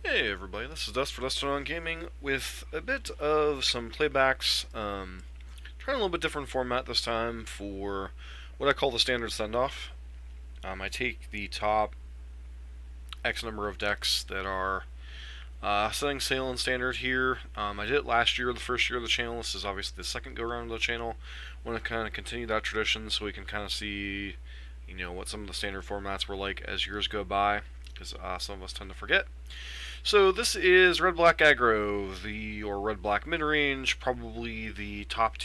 Hey everybody, this is Dust for Dust on Gaming with a bit of some playbacks. Trying a little bit different format this time for what I call the standard Sendoff. I take the top X number of decks that are setting sail in standard here. I did it last year, the first year of the channel. This is obviously the second go around of the channel. I want to kind of continue that tradition so we can kind of see, what some of the standard formats were like as years go by, because some of us tend to forget. So this is Red-Black Aggro, or Red-Black Midrange, probably the top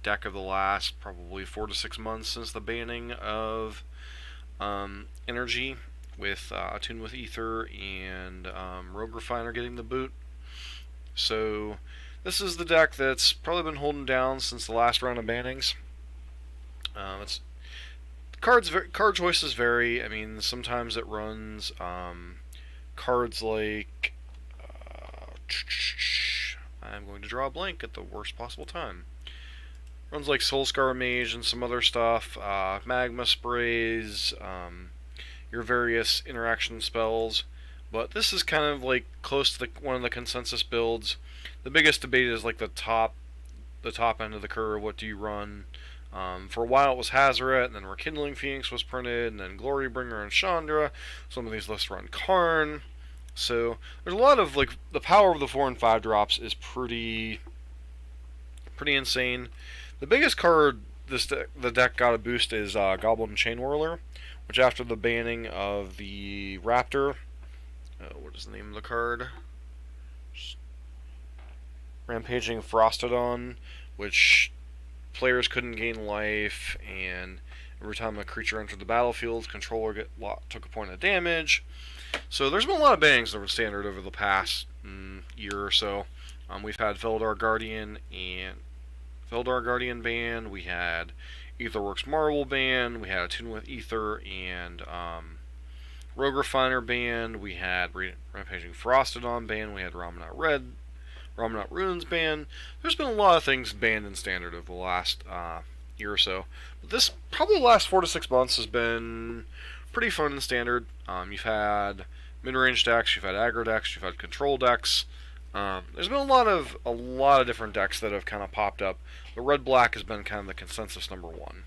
deck of the last probably 4 to 6 months since the banning of Energy, with Attune with Ether and Rogue Refiner getting the boot. So this is the deck that's probably been holding down since the last round of bannings. Card choices vary. I mean, sometimes it runs cards like I'm going to draw a blank at the worst possible time. Runs like Soulscar Mage and some other stuff, magma sprays, your various interaction spells. But this is kind of like close to one of the consensus builds. The biggest debate is like the top end of the curve. What do you run? For a while it was Hazoret, and then Rekindling Phoenix was printed, and then Glorybringer and Chandra. Some of these lists run Karn. So there's a lot of the power of the 4 and 5 drops is pretty insane. The biggest card the deck got a boost is Goblin Chain Whirler, which after the banning of the Raptor, what is the name of the card? Rampaging Frostodon, which players couldn't gain life, and every time a creature entered the battlefield, controller took a point of damage. So there's been a lot of bannings over standard over the past year or so. We've had Feldar Guardian ban. We had Aetherworks Marvel ban. We had Attune with Ether and Rogue Refiner ban. We had Rampaging Frostodon ban. We had Ramanat Runes ban. There's been a lot of things banned in standard over the last year or so. But this, probably the last 4 to 6 months, has been pretty fun in standard. You've had mid-range decks, you've had aggro decks, you've had control decks. There's been a lot of different decks that have kind of popped up, but red-black has been kind of the consensus number one.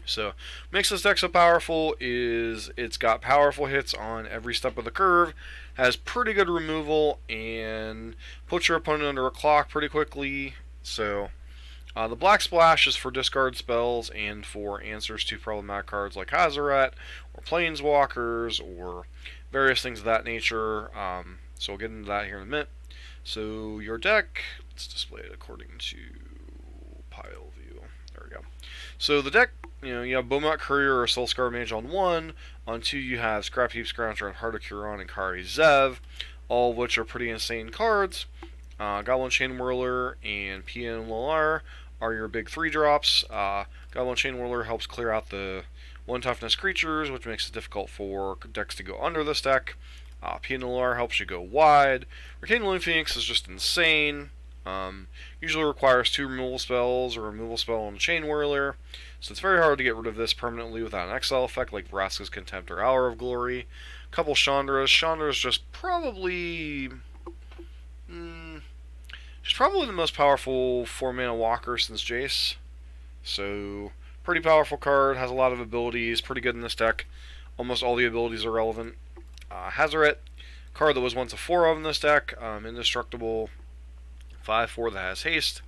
So, what makes this deck so powerful is it's got powerful hits on every step of the curve, has pretty good removal, and puts your opponent under a clock pretty quickly. So, the Black Splash is for discard spells and for answers to problematic cards like Hazoret, or Planeswalkers, or various things of that nature. So we'll get into that here in a minute. So your deck, let's display it according to pile view. There we go. So the deck, you have Beaumont Courier or Soulscar Mage on 1. On 2 you have Scrapheap Scrounger and Heart of Huron and Kari Zev, all of which are pretty insane cards. Goblin Chain Whirler and PN Lalar are your big 3 drops. Goblin Chain Whirler helps clear out the 1 toughness creatures, which makes it difficult for decks to go under this deck. PNLR helps you go wide. Rekindling Phoenix is just insane. Usually requires 2 removal spells or a removal spell on a Chain Whirler, so it's very hard to get rid of this permanently without an exile effect like Vraska's Contempt or Hour of Glory. A couple Chandras. Chandra's just probably she's probably the most powerful 4-mana walker since Jace. So, pretty powerful card, has a lot of abilities, pretty good in this deck. Almost all the abilities are relevant. Hazoret, card that was once a 4 of in this deck, indestructible, 5/4 that has haste.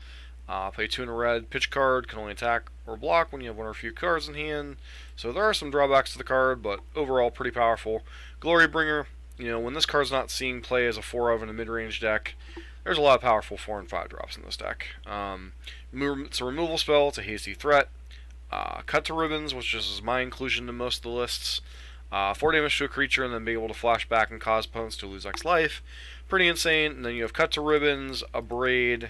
Pay 2 in a red, pitch card, can only attack or block when you have 1 or few cards in hand. So there are some drawbacks to the card, but overall pretty powerful. Glorybringer, when this card's not seeing play as a 4 of in a mid-range deck, there's a lot of powerful 4 and 5 drops in this deck. It's a removal spell, it's a hasty threat. Cut to Ribbons, which is my inclusion in most of the lists. 4 damage to a creature and then be able to flash back and cause opponents to lose X life. Pretty insane. And then you have Cut to Ribbons, Abrade,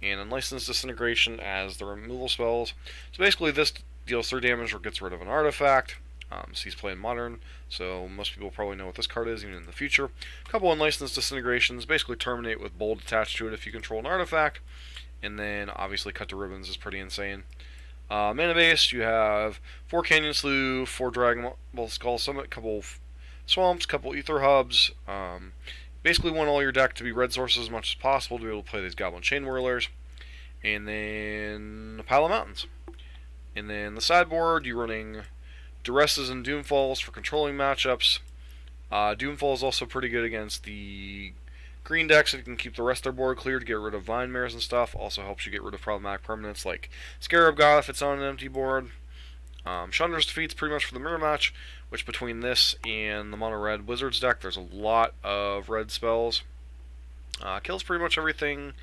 and Unlicensed Disintegration as the removal spells. So basically this deals 3 damage or gets rid of an artifact. So he's playing Modern, so most people probably know what this card is even in the future. A couple Unlicensed Disintegrations, basically terminate with Bold attached to it if you control an artifact. And then obviously Cut to Ribbons is pretty insane. Mana base, you have 4 Canyon Slough, 4 Dragon Ball Skull Summit, couple Swamps, couple Ether Hubs. basically want all your deck to be red sources as much as possible to be able to play these Goblin Chain Whirlers. And then a pile of mountains. And then the sideboard, you're running Duresses and Doomfalls for controlling matchups. Doomfall is also pretty good against the green decks if you can keep the rest of their board clear to get rid of Vine Mares and stuff. Also helps you get rid of problematic permanents like Scarab God if it's on an empty board. Chandra's Defeat's pretty much for the mirror match, which between this and the mono red Wizards deck, there's a lot of red spells. Kills pretty much everything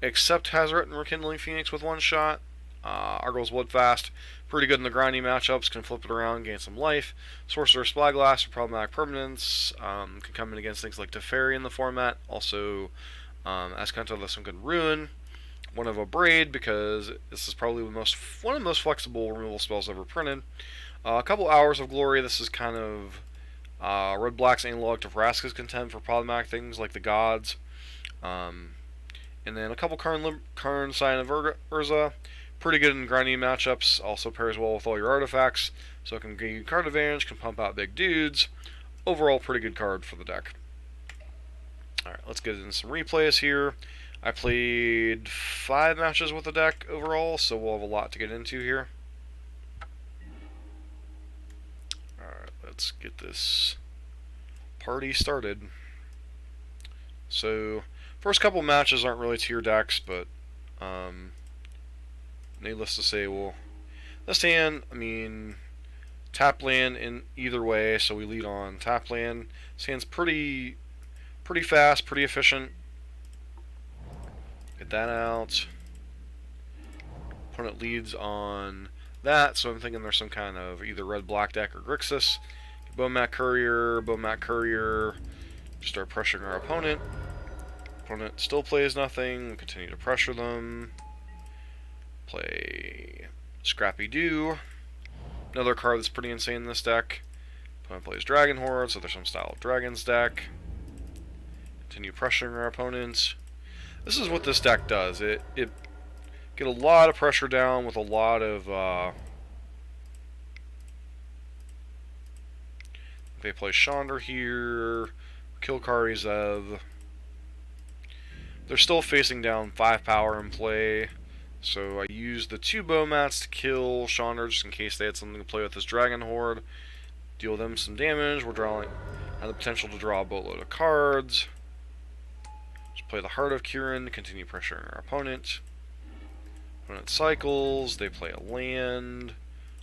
except Hazoret and Rekindling Phoenix with one shot. Argos Bloodfast, pretty good in the grindy matchups, can flip it around, gain some life. Sorcerer Spyglass for problematic permanents, can come in against things like Teferi in the format. Also, Azcanta with some good Ruin. One of a Braid, because this is probably one of the most flexible removal spells ever printed. A couple Hours of Glory, this is kind of Red-Black's analog to Vraska's Contempt for problematic things like the Gods. And then a couple Karn Sign of Urza. Pretty good in grindy matchups. Also pairs well with all your artifacts. So it can give you card advantage, can pump out big dudes. Overall, pretty good card for the deck. Alright, let's get into some replays here. I played 5 matches with the deck overall, so we'll have a lot to get into here. Alright, let's get this party started. So, first couple matches aren't really tier decks, but needless to say, well, this hand, I mean, tap land in either way, so we lead on tap land. This hand's pretty fast, pretty efficient. Get that out. Opponent leads on that, so I'm thinking there's some kind of either red-black deck or Grixis. Bomat Courier, start pressuring our opponent. Opponent still plays nothing, we continue to pressure them. Play Scrappy Doo, another card that's pretty insane in this deck. Opponent plays Dragon Horde, so there's some style of Dragons deck. Continue pressuring our opponents. This is what this deck does. It get a lot of pressure down with a lot of they play Chandra here, kill Kari Zev. They're still facing down 5 power in play, so I used the 2 Bowmats to kill Chandra just in case they had something to play with this Dragon Horde. Deal them some damage. Have the potential to draw a boatload of cards. Just play the Heart of Kirin, continue pressuring our opponent. Opponent cycles, they play a land,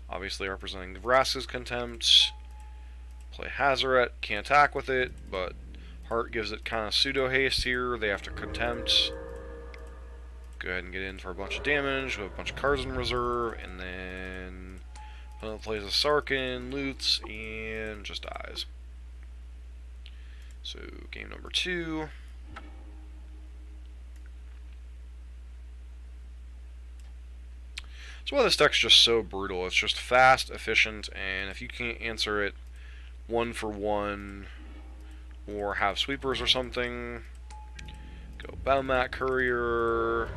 obviously representing the Vraska's Contempt. Play Hazoret, can't attack with it, but Heart gives it kind of pseudo haste here. They have to Contempt. Go ahead and get in for a bunch of damage. We have a bunch of cards in reserve, and then opponent plays a Sarkhan, loots, and just dies. So game number 2. So why this deck's just so brutal. It's just fast, efficient, and if you can't answer it 1 for 1 or have sweepers or something, go Bowmat Courier.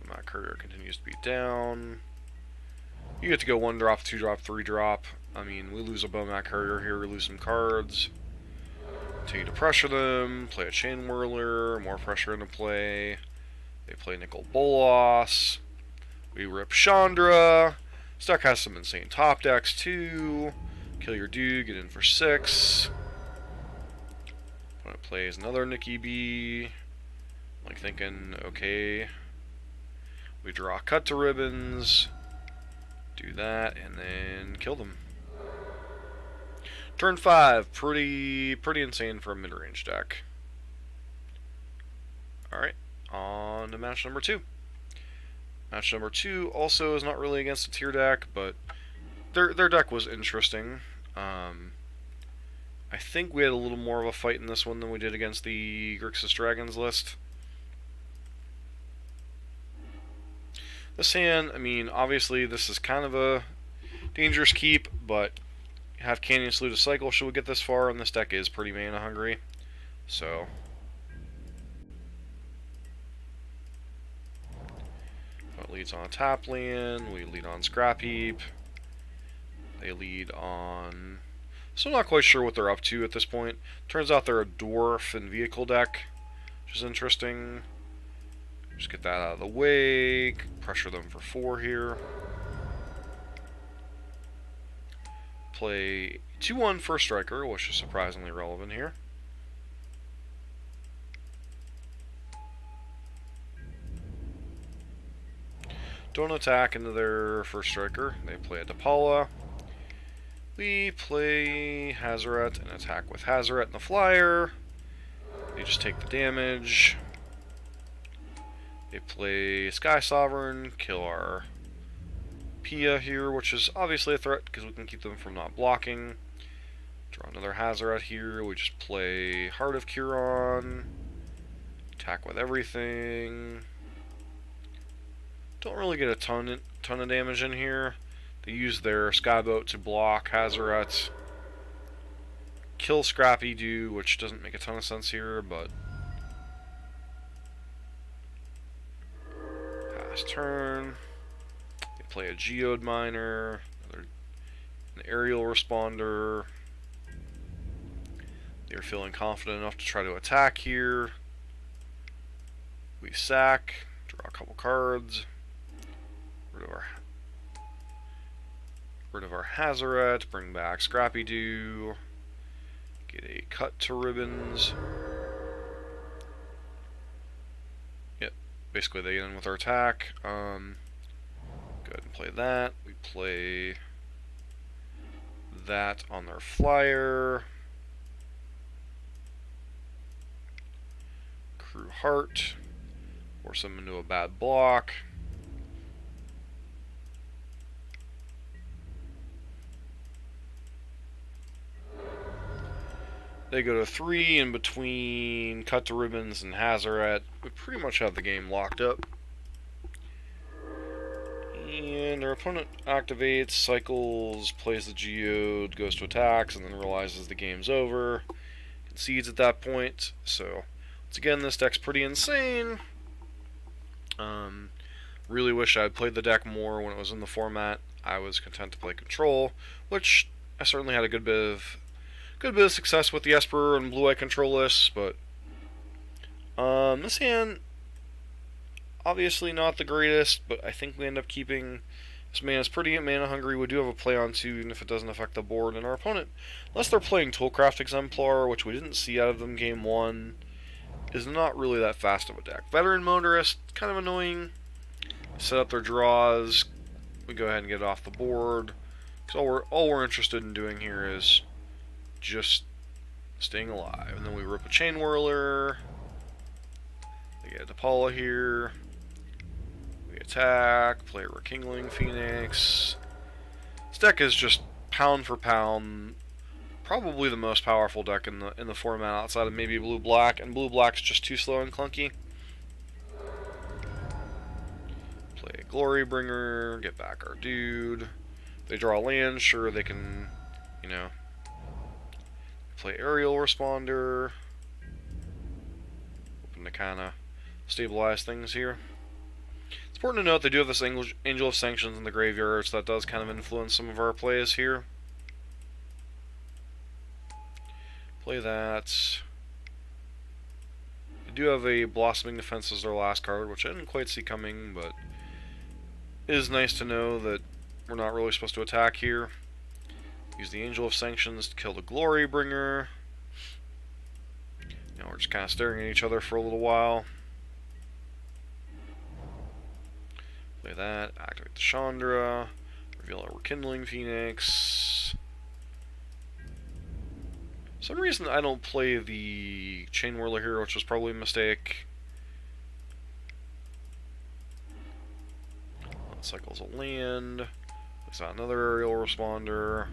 Bowmat Courier continues to be down. You get to go 1 drop, 2 drop, 3 drop. I mean, we lose a Bowmat Courier here, we lose some cards. Continue to pressure them, play a Chain Whirler, more pressure into play. They play Nicol Bolas. We rip Chandra. This deck has some insane top decks too. Kill your dude, get in for 6. Opponent plays another Nikki B. Like thinking, okay. We draw Cut to Ribbons. Do that and then kill them. Turn 5, pretty insane for a mid-range deck. Alright, on to match number 2. Match number 2 also is not really against a tier deck, but their deck was interesting. I think we had a little more of a fight in this one than we did against the Grixis Dragons list. This hand, I mean, obviously this is kind of a dangerous keep, but have Canyon Salute a cycle should we get this far, and this deck is pretty mana hungry. So it leads on tap land, we lead on Scrap Heap, they lead on So I'm not quite sure what they're up to at this point. Turns out they're a dwarf and vehicle deck, which is interesting. Just get that out of the way. Pressure them for 4 here. Play 2-1 First Striker, which is surprisingly relevant here. Don't attack into their First Striker. They play a Depala. We play Hazaret and attack with Hazaret and the Flyer. They just take the damage. They play Sky Sovereign, kill our Pia here, which is obviously a threat because we can keep them from not blocking. Draw another Hazaret here. We just play Heart of Curon. Attack with everything. Don't really get a ton of damage in here. They use their Skyboat to block Hazaret. Kill Scrappy Doo, which doesn't make a ton of sense here, but pass turn. They play a Geode Miner, an Aerial Responder. They're feeling confident enough to try to attack here. We sack, draw a couple cards. Rid of our Hazaret, bring back Scrappy Doo, get a cut to Ribbons. Yep, basically they get in with our attack. Go ahead and play that. We play that on their Flyer. Crew Heart, force them into a bad block. They go to 3 in between Cut to Ribbons and Hazaret. We pretty much have the game locked up. And our opponent activates, cycles, plays the Geode, goes to attacks, and then realizes the game's over. Concedes at that point. So, once again, this deck's pretty insane. Really wish I had played the deck more when it was in the format. I was content to play Control, which I certainly had a good bit of success with the Esper and Blue Eye Control lists, but this hand, obviously not the greatest, but I think we end up keeping. This man is pretty mana hungry. We do have a play on 2, even if it doesn't affect the board. And our opponent, unless they're playing Toolcraft Exemplar, which we didn't see out of them game 1, is not really that fast of a deck. Veteran Motorist, kind of annoying. Set up their draws. We go ahead and get it off the board. So all we're interested in doing here is just staying alive. And then we rip a Chain Whirler. They get a Depala here. We attack, play a Rekindling Phoenix. This deck is just pound for pound probably the most powerful deck in the format outside of maybe Blue-Black, and Blue-Black's just too slow and clunky. Play a Glory Bringer, get back our dude. They draw land, sure they can, you know, play Aerial Responder. Hoping to kind of stabilize things here. It's important to note they do have this Angel of Sanctions in the graveyard, so that does kind of influence some of our plays here. Play that. They do have a Blossoming Defense as their last card, which I didn't quite see coming, but it is nice to know that we're not really supposed to attack here. Use the Angel of Sanctions to kill the Glory Bringer. Now we're just kind of staring at each other for a little while. Play that, activate the Chandra, reveal a Rekindling Phoenix. For some reason I don't play the Chain Whirler here, which was probably a mistake. That cycles a land. There's not another Aerial Responder.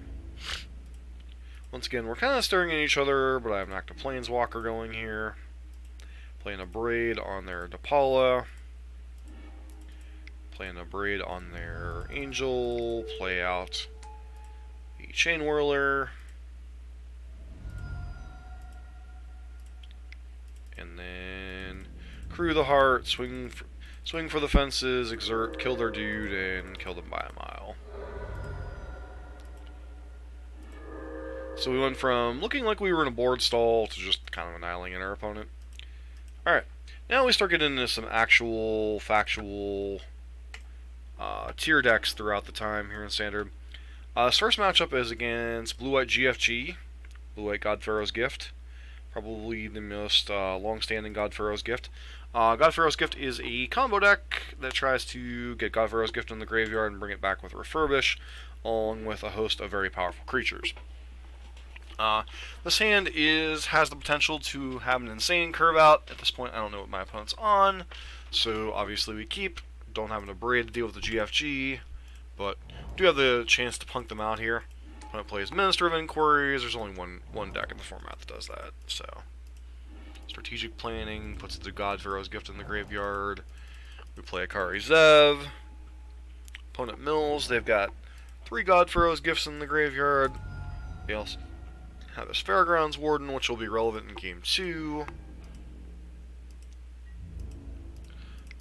Once again, we're kind of staring at each other, but I have an active Planeswalker going here. Playing a Braid on their Depala. Playing a Braid on their Angel. Play out the Chain Whirler. And then Crew the Heart, swing for the fences, exert, kill their dude, and kill them by a mile. So we went from looking like we were in a board stall to just kind of annihilating our opponent. Alright, now we start getting into some actual, factual tier decks throughout the time here in Standard. This first matchup is against Blue-White GFG, Blue-White God Pharaoh's Gift. Probably the most long-standing God Pharaoh's Gift. God Pharaoh's Gift is a combo deck that tries to get God Pharaoh's Gift in the graveyard and bring it back with Refurbish, along with a host of very powerful creatures. This hand has the potential to have an insane curve out. At this point, I don't know what my opponent's on, so obviously we keep. Don't have an Abrade to deal with the GFG, but do have the chance to punk them out here. Opponent plays Minister of Inquiries. There's only one deck in the format that does that, so strategic planning puts the God Pharaoh's Gift in the graveyard. We play Akari Zev. Opponent mills. They've got 3 God Pharaoh's Gifts in the graveyard. They also have this Fairgrounds Warden, which will be relevant in Game 2.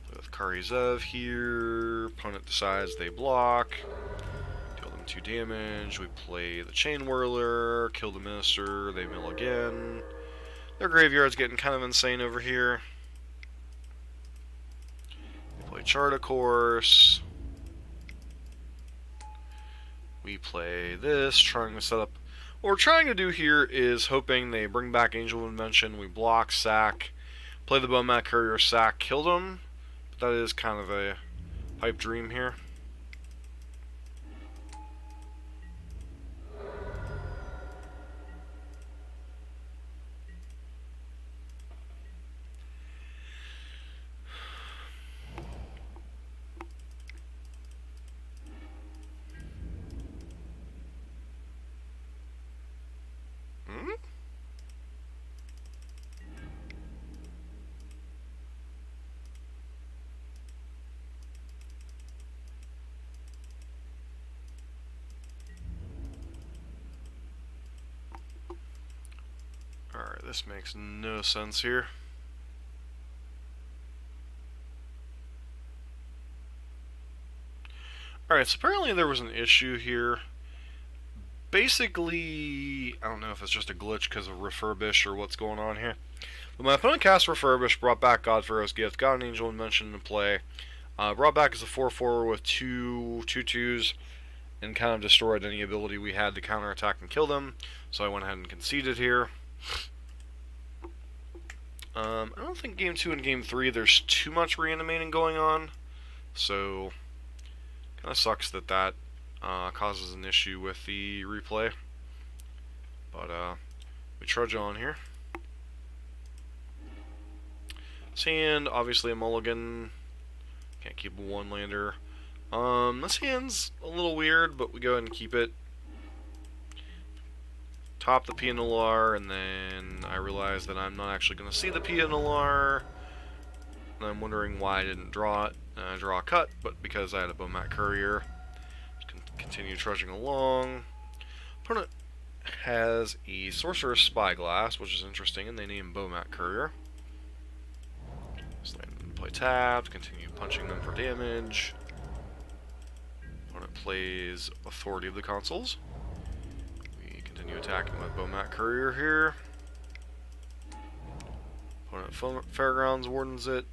Play with Akari Zev here. Opponent decides they block. Deal them 2 damage. We play the Chain Whirler. Kill the Minister. They mill again. Their graveyard's getting kind of insane over here. They play Chart, of course. We play this, trying to set up. What we're trying to do here is hoping they bring back Angel of Invention. We block, sack, play the Bowmat Courier, sack, kill them. But that is kind of a pipe dream here. Alright, this makes no sense here. Alright, so apparently there was an issue here. Basically, I don't know if it's just a glitch because of Refurbish or what's going on here. But my opponent cast Refurbish, brought back God Pharaoh's Gift, got an Angel Invention to play. Brought back as a 4/4 with 2/2s, and kind of destroyed any ability we had to counterattack and kill them. So I went ahead and conceded here. I don't think Game 2 and Game 3 there's too much reanimating going on. So, kind of sucks that causes an issue with the replay. But we trudge on here. This hand, obviously a mulligan. Can't keep a 1-lander. This hand's a little weird, but we go ahead and keep it. Top the PNLR, and then I realize that I'm not actually going to see the PNLR. And I'm wondering why I didn't draw it. Draw a cut, but because I had a Bowmat Courier. Continue trudging along. Opponent has a Sorcerer's Spyglass, which is interesting, and they name Bowmat Courier. So play tapped, continue punching them for damage. Opponent plays Authority of the Consuls. We continue attacking with Bowmat Courier here. Opponent Fairgrounds Wardens it.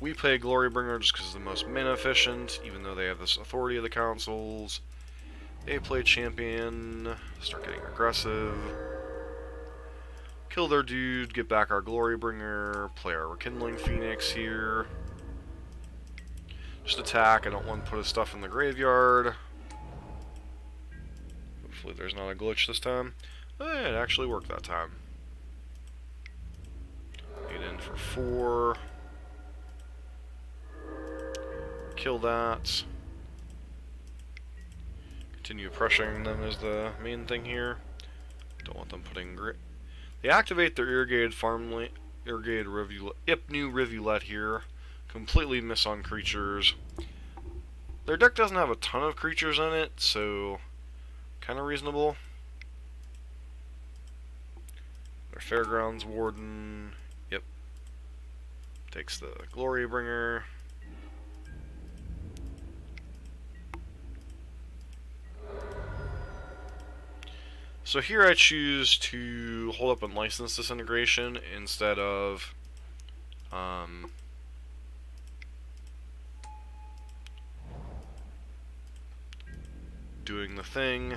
We play Glorybringer just because it's the most mana efficient, even though they have this Authority of the Councils. They play Champion, start getting aggressive. Kill their dude, get back our Glorybringer, play our Rekindling Phoenix here. Just attack, I don't want to put his stuff in the graveyard. Hopefully there's not a glitch this time. It actually worked that time. Get in for 4. Kill that. Continue pressuring them is the main thing here. Don't want them putting grit. They activate their irrigated Ipnu Rivulet here. Completely miss on creatures. Their deck doesn't have a ton of creatures in it, so kind of reasonable. Their Fairgrounds Warden, yep, takes the Glorybringer. So here I choose to hold up Unlicensed Disintegration instead of doing the thing.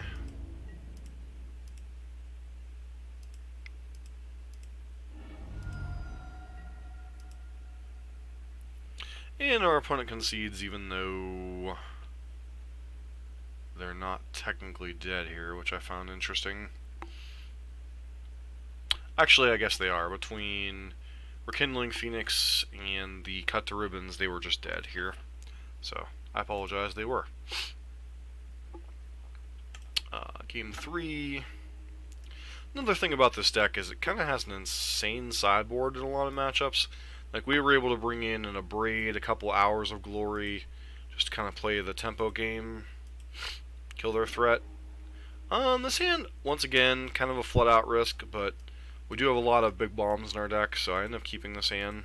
And our opponent concedes even though they're not technically dead here, which I found interesting. Actually, I guess they are. Between Rekindling Phoenix and the Cut to Ribbons, they were just dead here. So, I apologize, they were. Game 3. Another thing about this deck is it kind of has an insane sideboard in a lot of matchups. Like, we were able to bring in an Abrade, a couple Hours of Glory, just to kind of play the tempo game, kill their threat. This hand, once again, kind of a flat-out risk, but we do have a lot of big bombs in our deck, so I end up keeping this hand.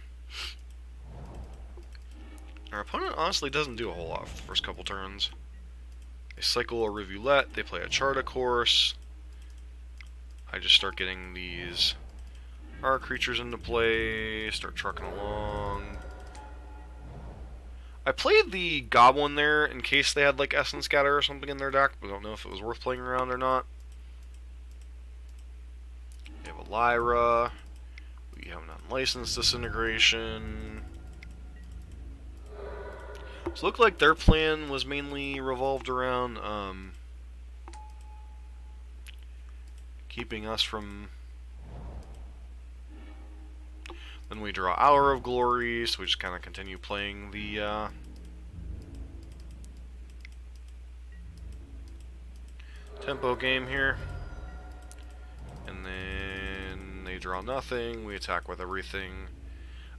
Our opponent honestly doesn't do a whole lot for the first couple turns. They cycle a Rivulet, they play a Charta Course. I just start getting these our creatures into play, start trucking along. I played the Goblin there in case they had like Essence Scatter or something in their deck, but I don't know if it was worth playing around or not. We have a Lyra. We have an Unlicensed Disintegration. So it looked like their plan was mainly revolved around keeping us from... Then we draw Hour of Glory, so we just kind of continue playing the tempo game here. And then they draw nothing, we attack with everything.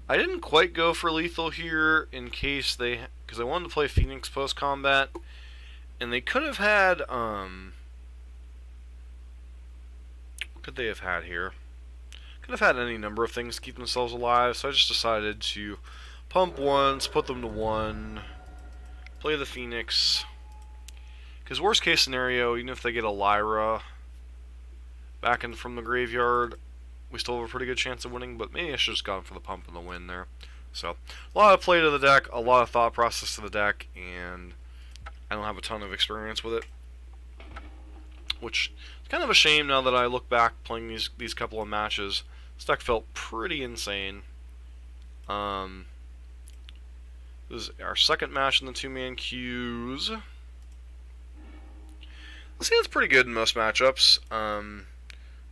I didn't quite go for lethal here in case they... because I wanted to play Phoenix post-combat. And they could have had... what could they have had here? Could have had any number of things to keep themselves alive, so I just decided to pump once, put them to 1, play the Phoenix. Because worst case scenario, even if they get a Lyra back in from the graveyard, we still have a pretty good chance of winning, but maybe I should have just gone for the pump and the win there. So, a lot of play to the deck, a lot of thought process to the deck, and I don't have a ton of experience with it. Which is kind of a shame now that I look back playing these couple of matches. This deck felt pretty insane. This is our second match in the two-man queues. This hand's pretty good in most matchups.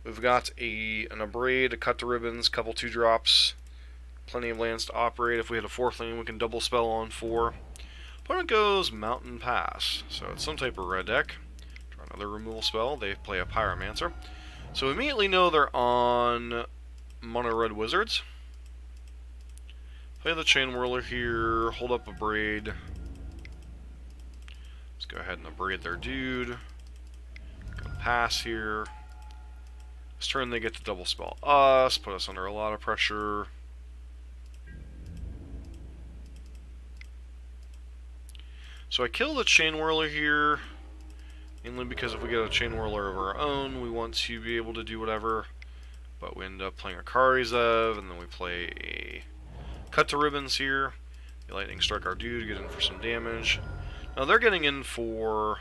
We've got an Abrade, a Cut to Ribbons, couple 2-drops, plenty of lands to operate. If we had a 4th lane, we can double spell on 4. Opponent goes Mountain Pass, so it's some type of red deck. Draw another removal spell. They play a Pyromancer. So we immediately know they're on Mono Red Wizards. Play the Chain Whirler here, hold up Abrade. Let's go ahead and Abrade their dude. Go pass here. This turn they get to double spell us, put us under a lot of pressure. So I kill the Chain Whirler here, mainly because if we get a Chain Whirler of our own, we want to be able to do whatever. But we end up playing a Karizev, and then we play a Cut to Ribbons here. The Lightning Strike our dude, get in for some damage. Now they're getting in for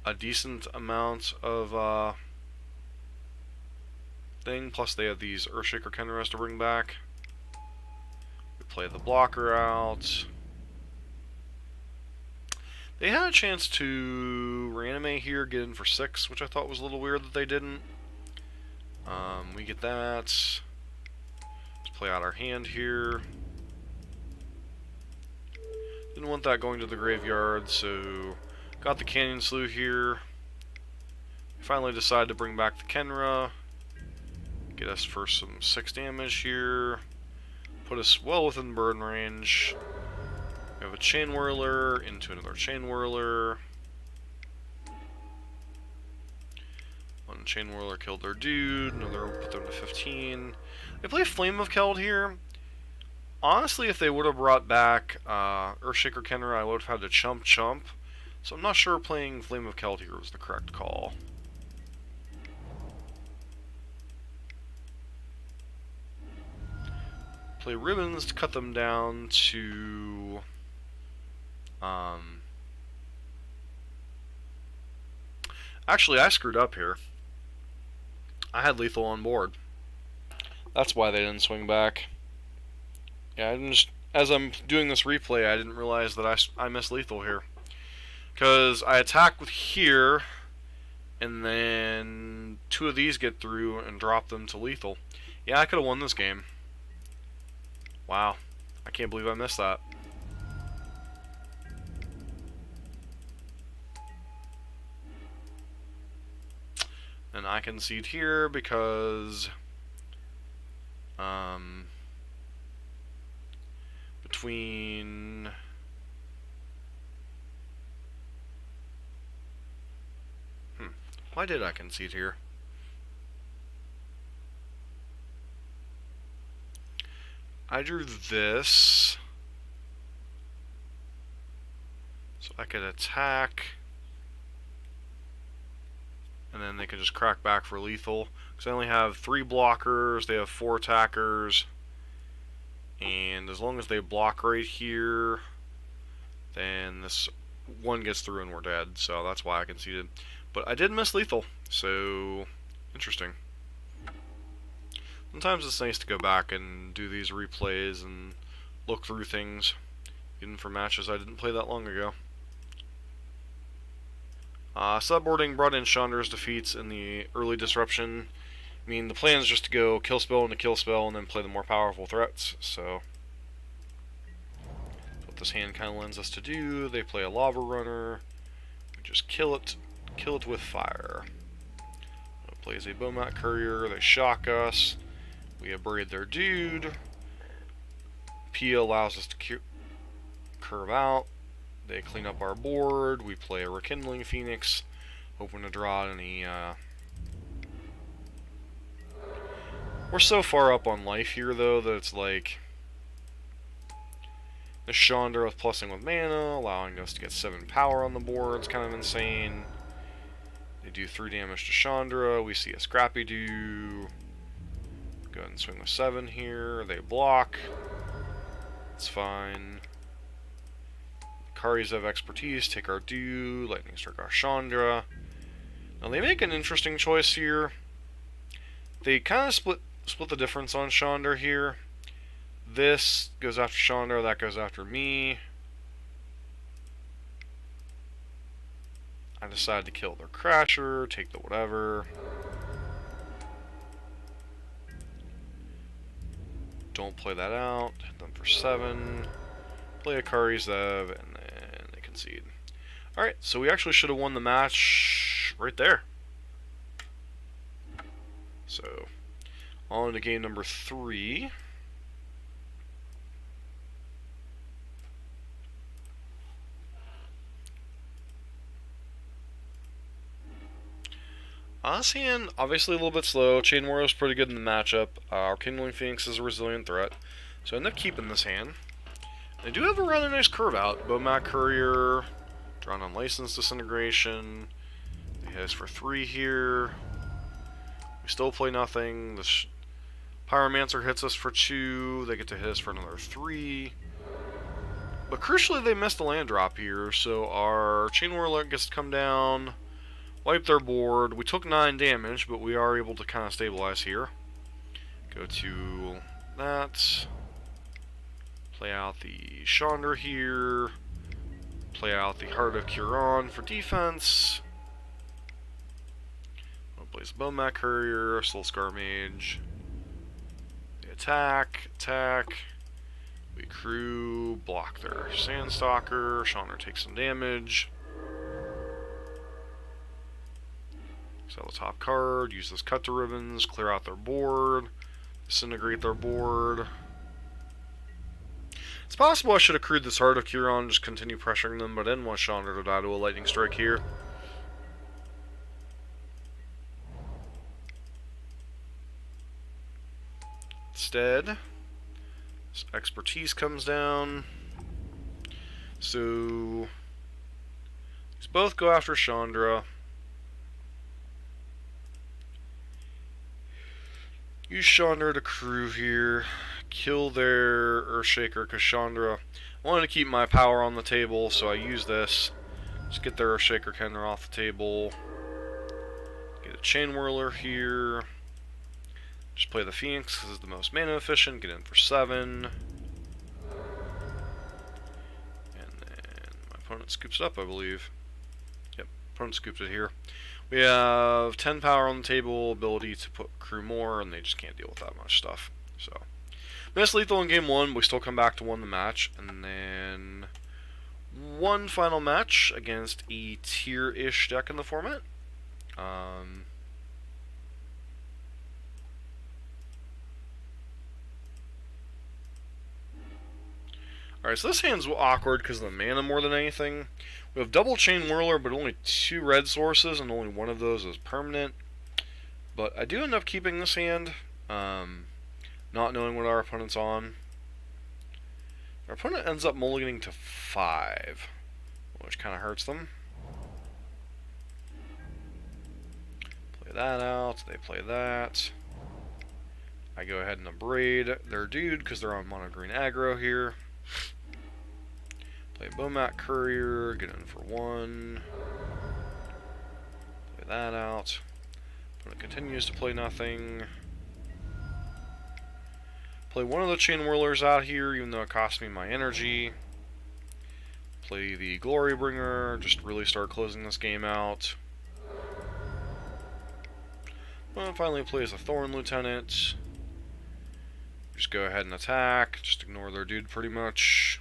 a decent amount of thing, plus they have these Earthshaker Kenras to bring back. We play the blocker out. They had a chance to reanimate here, get in for 6, which I thought was a little weird that they didn't. We get that. Let's play out our hand here. Didn't want that going to the graveyard, so got the Canyon Slough here. Finally decided to bring back the Kenra. Get us for some 6 damage here. Put us well within burn range. We have a Chain Whirler into another Chain Whirler. One Chain Whirler killed their dude. Another put them to 15. They play Flame of Keld here. Honestly, if they would have brought back Earthshaker Kenra, I would have had to chump. So I'm not sure playing Flame of Keld here was the correct call. Play ribbons to cut them down to actually, I screwed up here. I had lethal on board. That's why they didn't swing back. Yeah, I didn't just, as I'm doing this replay, I didn't realize that I missed lethal here. Because I attack with here, and then 2 of these get through and drop them to lethal. Yeah, I could have won this game. Wow. I can't believe I missed that. And I concede here because between why did I concede here? I drew this so I could attack, and then they could just crack back for lethal. Because I only have 3 blockers, they have 4 attackers, and as long as they block right here, then this one gets through and we're dead. So that's why I conceded. But I did miss lethal, so interesting. Sometimes it's nice to go back and do these replays and look through things, even for matches I didn't play that long ago. Subboarding brought in Chandra's defeats in the early disruption. I mean, the plan is just to go kill spell into kill spell and then play the more powerful threats, so that's what this hand kind of lends us to do. They play a lava runner, we just kill it with fire. It plays a Bomat courier, they shock us, we abrade their dude. Pia allows us to curve out. They clean up our board. We play a Rekindling Phoenix, hoping to draw any. We're so far up on life here, though, that it's like the Chandra with plussing with mana, allowing us to get 7 power on the board. It's kind of insane. They do 3 damage to Chandra. We see a Scrappy do. Go ahead and swing with 7 here. They block. It's fine. Karis have expertise, take our due, lightning strike our Chandra. Now they make an interesting choice here. They kind of split the difference on Chandra here. This goes after Chandra, that goes after me. I decide to kill their Crasher, take the whatever. Don't play that out, hit them for 7. Play a Karis Zev, and then they concede. Alright, so we actually should have won the match right there. So, on to game number 3. This hand, obviously a little bit slow. Chain Warrior is pretty good in the matchup. Our Kindling Phoenix is a resilient threat. So I end up keeping this hand. They do have a rather nice curve out. Bomat Courier, drawn on License Disintegration. They hit us for 3 here. We still play nothing. The Pyromancer hits us for 2. They get to hit us for another 3. But crucially, they missed the land drop here, so our Chain Warlock gets to come down, wipe their board. We took 9 damage, but we are able to kind of stabilize here. Go to that. Play out the Chandra here. Play out the Heart of Curon for defense. We'll place Bomat Courier, Soul Scar Mage. They attack. We crew, block their Sandstalker. Chandra takes some damage. Sell the top card, use this cut to ribbons, clear out their board, disintegrate their board. It's possible I should have crewed this Heart of Curon, just continue pressuring them, but I didn't want Chandra to die to a lightning strike here. Instead, this expertise comes down. So these both go after Chandra. Use Chandra to crew here. kill their Earthshaker Cassandra. I wanted to keep my power on the table, so I use this. Just get their Earthshaker Kendra off the table. Get a Chain Whirler here. Just play the Phoenix because it's the most mana efficient. Get in for 7. And then my opponent scoops it up, I believe. Yep, opponent scooped it here. We have 10 power on the table, ability to put crew more, and they just can't deal with that much stuff. So, missed lethal in game 1, but we still come back to win the match. And then one final match against a tier-ish deck in the format. Alright, so this hand's awkward because of the mana more than anything. We have double Chain Whirler, but only 2 red sources, and only one of those is permanent. But I do end up keeping this hand, not knowing what our opponent's on. Our opponent ends up mulliganing to 5, which kind of hurts them. Play that out, they play that. I go ahead and abrade their dude because they're on mono green aggro here. Play Bomat Courier, get in for 1. Play that out. Opponent continues to play nothing. Play one of the Chain Whirlers out here, even though it cost me my energy. Play the Glory Bringer, just really start closing this game out. Well, finally plays a Thorn Lieutenant. Just go ahead and attack, just ignore their dude pretty much.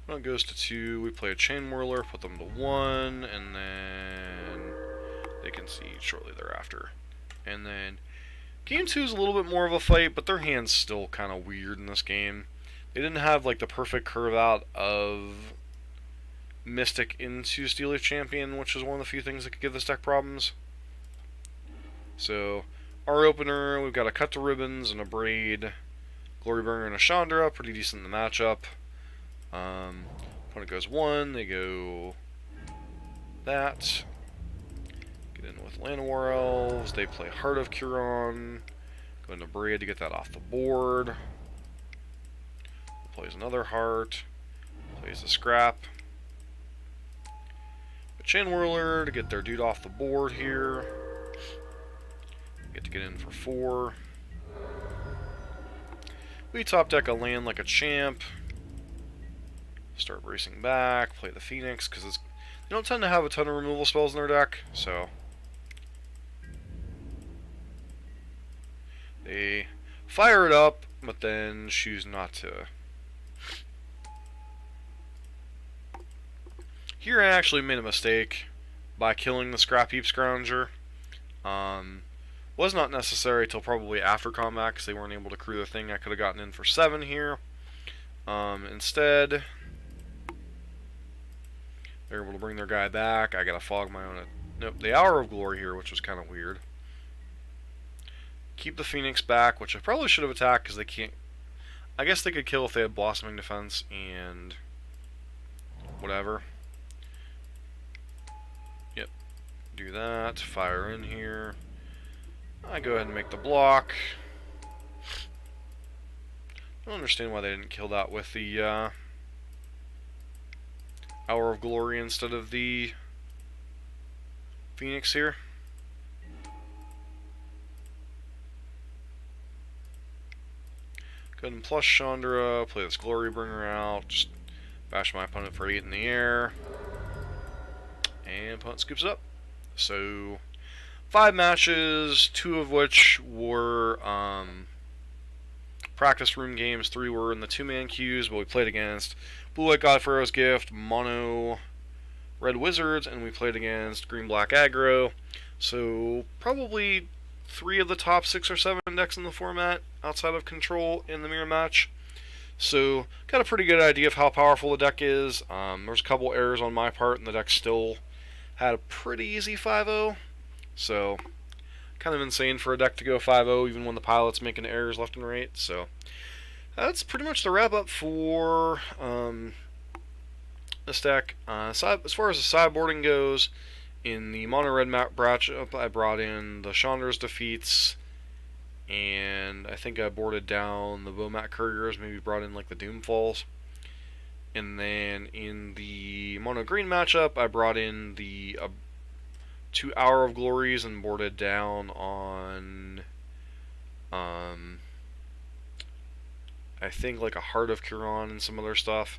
When it goes to 2, we play a Chain Whirler, put them to 1, and then they concede shortly thereafter. And then game 2 is a little bit more of a fight, but their hand's still kind of weird in this game. They didn't have like the perfect curve out of Mystic into Steelleaf Champion, which is one of the few things that could give this deck problems. So, our opener, we've got a Cut to Ribbons and a Braid, Glory Bringer and a Chandra, pretty decent in the matchup. Opponent goes 1, they go that. Get in with Llanowar Elves, they play Heart of Curon, go into Braid to get that off the board. Plays another Heart, plays a Scrap. Chain Whirler to get their dude off the board here. Get in for 4. We top deck a land like a champ. Start racing back, play the Phoenix, because they don't tend to have a ton of removal spells in their deck, so they fire it up, but then choose not to. Here I actually made a mistake by killing the Scrap Heap Scrounger. Was not necessary till probably after combat because they weren't able to crew the thing. I could have gotten in for 7 here. Instead, they're able to bring their guy back. I gotta fog my own. Nope, the Hour of Glory here, which was kind of weird. Keep the Phoenix back, which I probably should have attacked because they can't. I guess they could kill if they had Blossoming Defense and whatever. Yep, do that. Fire in here. I go ahead and make the block. I don't understand why they didn't kill that with the Hour of Glory instead of the Phoenix here. Go ahead and plus Chandra, play this Glory Bringer out, just bash my opponent for 8 in the air, and opponent scoops it up. So 5 matches, 2 of which were practice room games, 3 were in the 2-man queues, but we played against Blue White God Pharaoh's Gift, Mono Red Wizards, and we played against Green Black Aggro. So probably 3 of the top 6 or 7 decks in the format outside of Control in the mirror match. So got a pretty good idea of how powerful the deck is. There's a couple errors on my part, and the deck still had a pretty easy 5-0. So kind of insane for a deck to go 5-0 even when the pilot's making errors left and right. So that's pretty much the wrap up for this deck. As far as the sideboarding goes, in the mono red matchup, I brought in the Chandra's Defeats, and I think I boarded down the Bomat Couriers, maybe brought in like the Doomfalls. And then in the mono green matchup, I brought in the 2 Hour of Glories and boarded down on I think like a Heart of Kiran and some other stuff.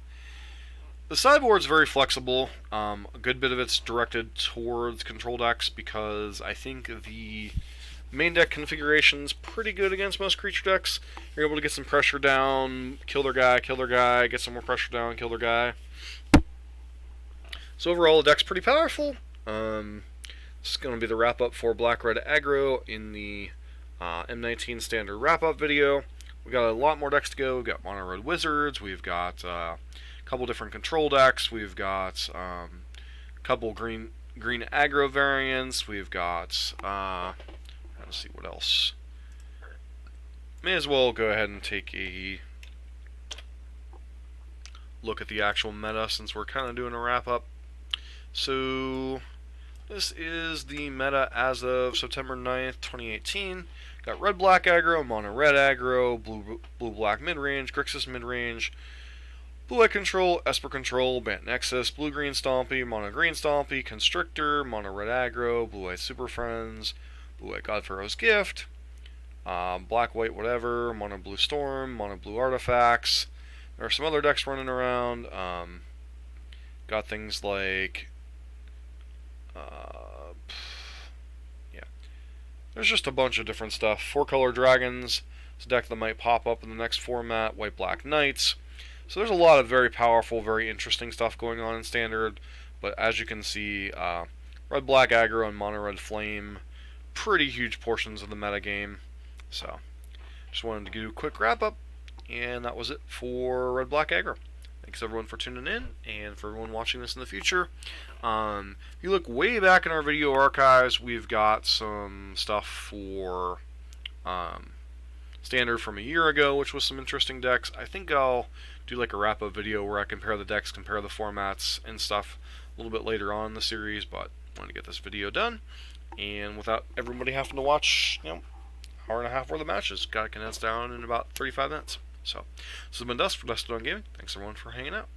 The sideboard's very flexible. A good bit of it's directed towards control decks because I think the main deck configuration's pretty good against most creature decks. You're able to get some pressure down, kill their guy, get some more pressure down, kill their guy. So overall, the deck's pretty powerful. This is going to be the wrap-up for Black-Red Aggro in the M19 standard wrap-up video. We got a lot more decks to go. We've got Mono Red Wizards. We've got a couple different control decks. We've got a couple green aggro variants. We've got let's see what else. May as well go ahead and take a look at the actual meta since we're kind of doing a wrap-up. So this is the meta as of September 9th, 2018. Got red-black aggro, mono-red aggro, blue-black midrange, Grixis midrange, blue-white control, Esper control, Bant Nexus, blue-green stompy, mono-green stompy, Constrictor, mono-red aggro, blue-white super friends, blue-white Godpharaoh's Gift, black-white whatever, mono-blue storm, mono-blue artifacts. There are some other decks running around. Got things like there's just a bunch of different stuff. 4-color dragons. It's a deck that might pop up in the next format. White-black knights. So there's a lot of very powerful, very interesting stuff going on in Standard. But as you can see, red-black aggro and mono-red flame, pretty huge portions of the metagame. So just wanted to do a quick wrap-up. And that was it for red-black aggro. Thanks everyone for tuning in, and for everyone watching this in the future. If you look way back in our video archives, we've got some stuff for Standard from a year ago, which was some interesting decks. I think I'll do like a wrap-up video where I compare the decks, compare the formats and stuff a little bit later on in the series, but I wanted to get this video done, and without everybody having to watch, hour and a half worth of matches. Got it condensed down in about 35 minutes. So, this has been Dust for Dust on Gaming. Thanks everyone for hanging out.